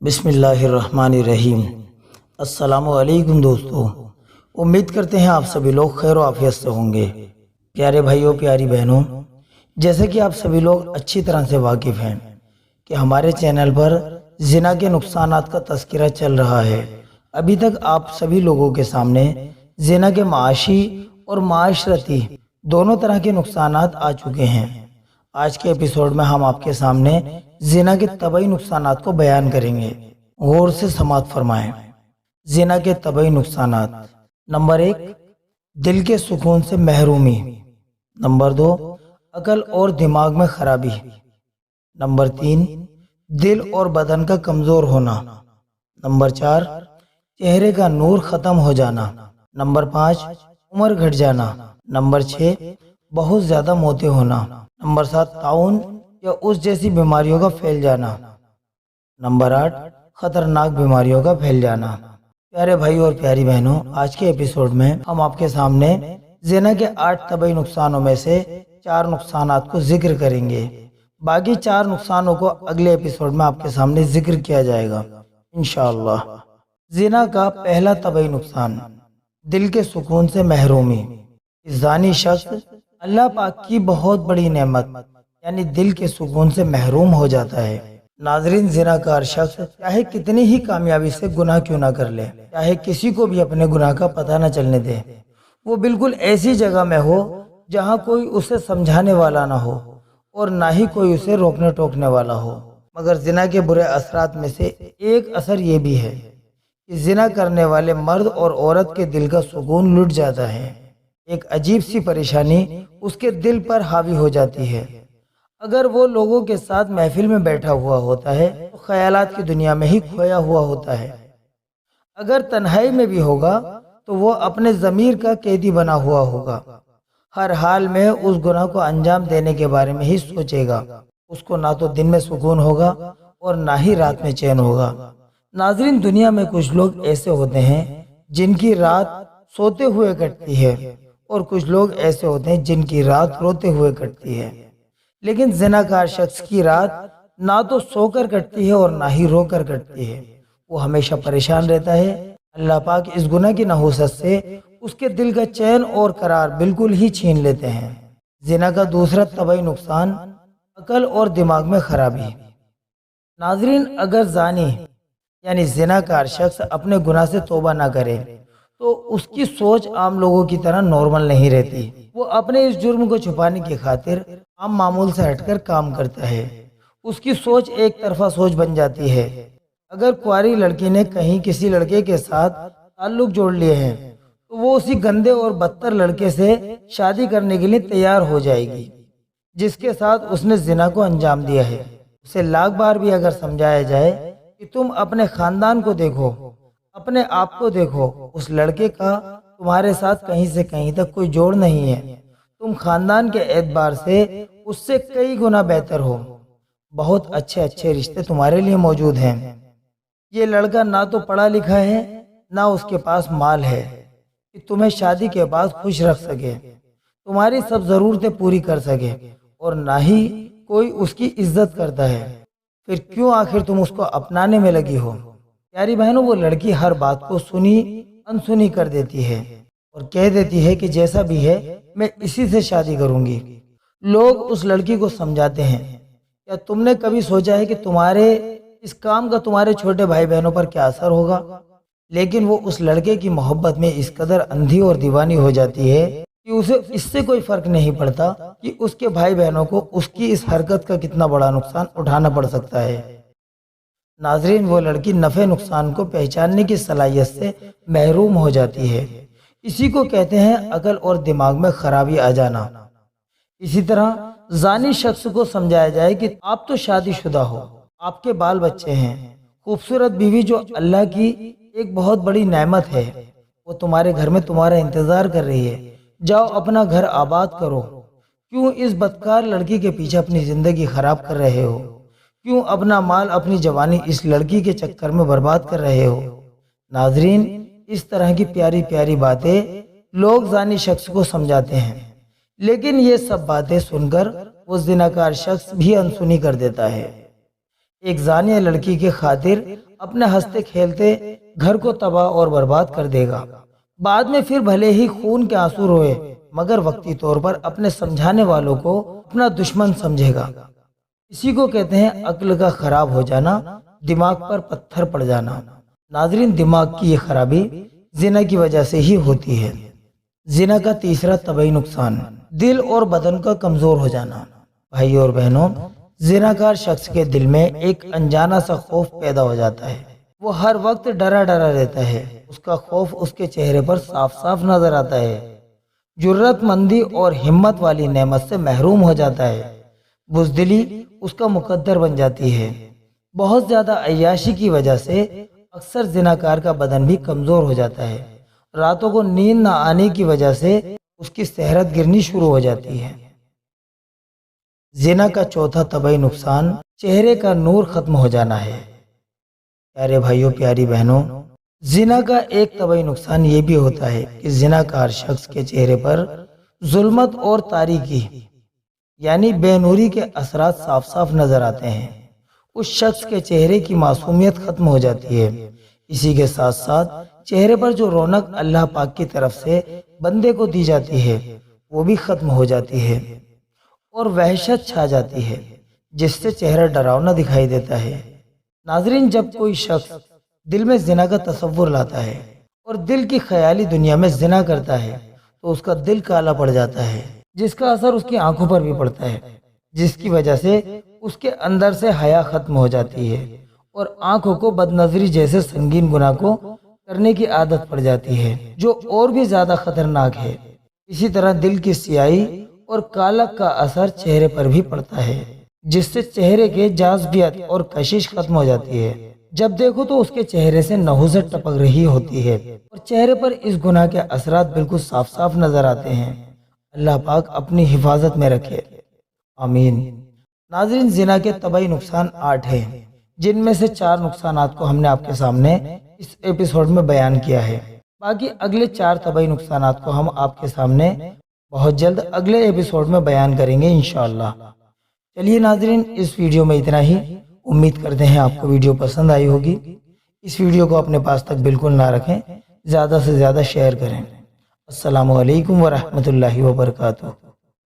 بسم اللہ الرحمن الرحیم۔ السلام علیکم دوستو، امید کرتے ہیں آپ سبھی لوگ خیر و عافیت سے ہوں گے۔ پیارے بھائیوں، پیاری بہنوں، جیسے کہ آپ سبھی لوگ اچھی طرح سے واقف ہیں کہ ہمارے چینل پر زنا کے نقصانات کا تذکرہ چل رہا ہے۔ ابھی تک آپ سبھی لوگوں کے سامنے زنا کے معاشی اور معاشرتی دونوں طرح کے نقصانات آ چکے ہیں۔ آج کے ایپیسوڈ میں ہم آپ کے سامنے زنا کے طبعی نقصانات کو بیان کریں گے۔ غور سے سماعت فرمائیں۔ زنا کے طبعی نقصانات: نمبر 1، دل کے سکون سے محرومی۔ نمبر 2، عقل اور دماغ میں خرابی۔ نمبر 3، دل اور بدن کا کمزور ہونا۔ نمبر 4، چہرے کا نور ختم ہو جانا۔ نمبر 5، عمر گھٹ جانا۔ نمبر 6، بہت زیادہ موتیں ہونا۔ نمبر 7، طاعون یا اس جیسی بیماریوں کا پھیل جانا۔ نمبر 8، خطرناک بیماریوں کا پھیل جانا۔ پیارے بھائی اور پیاری بہنوں، آج کے ایپیسوڈ میں ہم آپ کے سامنے زنا کے 8 طبعی نقصانوں میں سے 4 نقصانات کو ذکر کریں گے۔ باقی 4 نقصانوں کو اگلے ایپیسوڈ میں آپ کے سامنے ذکر کیا جائے گا انشاءاللہ۔ زنا کا پہلا طبعی نقصان: دل کے سکون سے محرومی۔ زانی شخص اللہ پاک کی بہت بڑی نعمت یعنی دل کے سکون سے محروم ہو جاتا ہے۔ ناظرین، زنا کار شخص چاہے کتنی ہی کامیابی سے گناہ کیوں نہ کر لے، چاہے کسی کو بھی اپنے گناہ کا پتہ نہ چلنے دے، وہ بالکل ایسی جگہ میں ہو جہاں کوئی اسے سمجھانے والا نہ ہو اور نہ ہی کوئی اسے روکنے ٹوکنے والا ہو، مگر زنا کے برے اثرات میں سے ایک اثر یہ بھی ہے کہ زنا کرنے والے مرد اور عورت کے دل کا سکون لٹ جاتا ہے۔ ایک عجیب سی پریشانی اس کے دل پر حاوی ہو جاتی ہے۔ اگر وہ لوگوں کے ساتھ محفل میں بیٹھا ہوا ہوتا ہے تو خیالات کی دنیا میں ہی کھویا ہوا ہوتا ہے۔ اگر تنہائی میں بھی ہوگا تو وہ اپنے ضمیر کا قیدی بنا ہوا ہوگا، ہر حال میں اس گناہ کو انجام دینے کے بارے میں ہی سوچے گا۔ اس کو نہ تو دن میں سکون ہوگا اور نہ ہی رات میں چین ہوگا۔ ناظرین، دنیا میں کچھ لوگ ایسے ہوتے ہیں جن کی رات سوتے ہوئے کٹتی ہے اور کچھ لوگ ایسے ہوتے ہیں جن کی رات روتے ہوئے کٹتی ہے، لیکن زناکار شخص کی رات نہ تو سو کر کٹتی ہے اور نہ ہی رو کر کٹتی ہے، وہ ہمیشہ پریشان رہتا ہے۔ اللہ پاک اس گناہ کی نحوست سے اس کے دل کا چین اور قرار بالکل ہی چھین لیتے ہیں۔ زنا کا دوسرا طبعی نقصان: عقل اور دماغ میں خرابی۔ ناظرین، اگر زانی یعنی زناکار شخص اپنے گناہ سے توبہ نہ کرے تو اس کی سوچ عام لوگوں کی طرح نارمل نہیں رہتی۔ وہ اپنے اس جرم کو چھپانے کی خاطر عام معمول سے ہٹ کر کام کرتا ہے۔ اس کی سوچ ایک طرفہ سوچ بن جاتی ہے۔ اگر کنواری لڑکی نے کہیں کسی لڑکے کے ساتھ تعلق جوڑ لیے ہیں تو وہ اسی گندے اور بدتر لڑکے سے شادی کرنے کے لیے تیار ہو جائے گی جس کے ساتھ اس نے زنا کو انجام دیا ہے۔ اسے لاکھ بار بھی اگر سمجھایا جائے کہ تم اپنے خاندان کو دیکھو، اپنے آپ کو دیکھو، اس لڑکے کا تمہارے ساتھ کہیں سے کہیں تک کوئی جوڑ نہیں ہے، تم خاندان کے اعتبار سے اس سے کئی گنا بہتر ہو، بہت اچھے اچھے رشتے تمہارے لیے موجود ہیں، یہ لڑکا نہ تو پڑھا لکھا ہے نہ اس کے پاس مال ہے کہ تمہیں شادی کے بعد خوش رکھ سکے، تمہاری سب ضرورتیں پوری کر سکے، اور نہ ہی کوئی اس کی عزت کرتا ہے، پھر کیوں آخر تم اس کو اپنانے میں لگی ہو؟ پیاری بہنوں، وہ لڑکی ہر بات کو سنی انسنی کر دیتی ہے اور کہہ دیتی ہے کہ جیسا بھی ہے میں اسی سے شادی کروں گی۔ لوگ اس لڑکی کو سمجھاتے ہیں، کیا تم نے کبھی سوچا ہے کہ تمہارے اس کام کا تمہارے چھوٹے بھائی بہنوں پر کیا اثر ہوگا؟ لیکن وہ اس لڑکے کی محبت میں اس قدر اندھی اور دیوانی ہو جاتی ہے کہ اسے اس سے کوئی فرق نہیں پڑتا کہ اس کے بھائی بہنوں کو اس کی اس حرکت کا کتنا بڑا نقصان اٹھانا پڑ سکتا ہے۔ ناظرین، وہ لڑکی نفع نقصان کو پہچاننے کی صلاحیت سے محروم ہو جاتی ہے۔ اسی کو کہتے ہیں عقل اور دماغ میں خرابی آ جانا۔ اسی طرح زانی شخص کو سمجھایا جائے کہ آپ تو شادی شدہ ہو، آپ کے بال بچے ہیں، خوبصورت بیوی جو اللہ کی ایک بہت بڑی نعمت ہے، وہ تمہارے گھر میں تمہارا انتظار کر رہی ہے، جاؤ اپنا گھر آباد کرو، کیوں اس بدکار لڑکی کے پیچھے اپنی زندگی خراب کر رہے ہو؟ کیوں اپنا مال اپنی جوانی اس لڑکی کے چکر میں برباد کر رہے ہو؟ ناظرین، اس طرح کی پیاری پیاری باتیں لوگ زانی شخص کو سمجھاتے ہیں، لیکن یہ سب باتیں سن کر وہ زناکار شخص بھی انسنی کر دیتا ہے۔ ایک زانیہ لڑکی کے خاطر اپنے ہنستے کھیلتے گھر کو تباہ اور برباد کر دے گا۔ بعد میں پھر بھلے ہی خون کے آنسو روئے مگر وقتی طور پر اپنے سمجھانے والوں کو اپنا دشمن سمجھے گا۔ اسی کو کہتے ہیں عقل کا خراب ہو جانا، دماغ پر پتھر پڑ جانا۔ ناظرین، دماغ کی یہ خرابی زنا کی وجہ سے ہی ہوتی ہے۔ زنا کا تیسرا طبعی نقصان، دل اور بدن کا کمزور ہو جانا۔ بھائی اور بہنوں، زناکار شخص کے دل میں ایک انجانا سا خوف پیدا ہو جاتا ہے۔ وہ ہر وقت ڈرا ڈرا رہتا ہے۔ اس کا خوف اس کے چہرے پر صاف صاف نظر آتا ہے۔ جرات مندی اور ہمت والی نعمت سے محروم ہو جاتا ہے۔ بزدلی اس کا مقدر بن جاتی ہے۔ بہت زیادہ عیاشی کی وجہ سے اکثر زناکار کا بدن بھی کمزور ہو جاتا ہے۔ راتوں کو نیند نہ آنے کی وجہ سے اس کی صحت گرنی شروع ہو جاتی ہے۔ زنا کا چوتھا طبعی نقصان، چہرے کا نور ختم ہو جانا ہے۔ پیارے بھائیوں، پیاری بہنوں، زنا کا ایک طبعی نقصان یہ بھی ہوتا ہے کہ زناکار شخص کے چہرے پر ظلمت اور تاریکی یعنی بے نوری کے اثرات صاف صاف نظر آتے ہیں۔ اس شخص کے چہرے کی معصومیت ختم ہو جاتی ہے۔ اسی کے ساتھ ساتھ چہرے پر جو رونق اللہ پاک کی طرف سے بندے کو دی جاتی ہے وہ بھی ختم ہو جاتی ہے اور وحشت چھا جاتی ہے جس سے چہرہ ڈراؤنا دکھائی دیتا ہے۔ ناظرین، جب کوئی شخص دل میں زنا کا تصور لاتا ہے اور دل کی خیالی دنیا میں زنا کرتا ہے تو اس کا دل کالا پڑ جاتا ہے، جس کا اثر اس کی آنکھوں پر بھی پڑتا ہے، جس کی وجہ سے اس کے اندر سے حیا ختم ہو جاتی ہے اور آنکھوں کو بد نظری جیسے سنگین گناہ کو کرنے کی عادت پڑ جاتی ہے، جو اور بھی زیادہ خطرناک ہے۔ اسی طرح دل کی سیاہی اور کالک کا اثر چہرے پر بھی پڑتا ہے، جس سے چہرے کے جاذبیت اور کشش ختم ہو جاتی ہے۔ جب دیکھو تو اس کے چہرے سے نحوست ٹپک رہی ہوتی ہے اور چہرے پر اس گناہ کے اثرات بالکل صاف صاف نظر آتے ہیں۔ اللہ پاک اپنی حفاظت میں رکھے، آمین۔ ناظرین، زنا کے طبعی نقصان 8 ہیں، جن میں سے 4 نقصانات کو ہم نے آپ کے سامنے اس ایپیسوڈ میں بیان کیا ہے۔ باقی اگلے 4 طبعی نقصانات کو ہم آپ کے سامنے بہت جلد اگلے ایپیسوڈ میں بیان کریں گے انشاءاللہ۔ چلیے ناظرین، اس ویڈیو میں اتنا ہی۔ امید کرتے ہیں آپ کو ویڈیو پسند آئی ہوگی۔ اس ویڈیو کو اپنے پاس تک بالکل نہ رکھیں، زیادہ سے زیادہ شیئر کریں۔ السلام علیکم ورحمۃ اللہ وبرکاتہ۔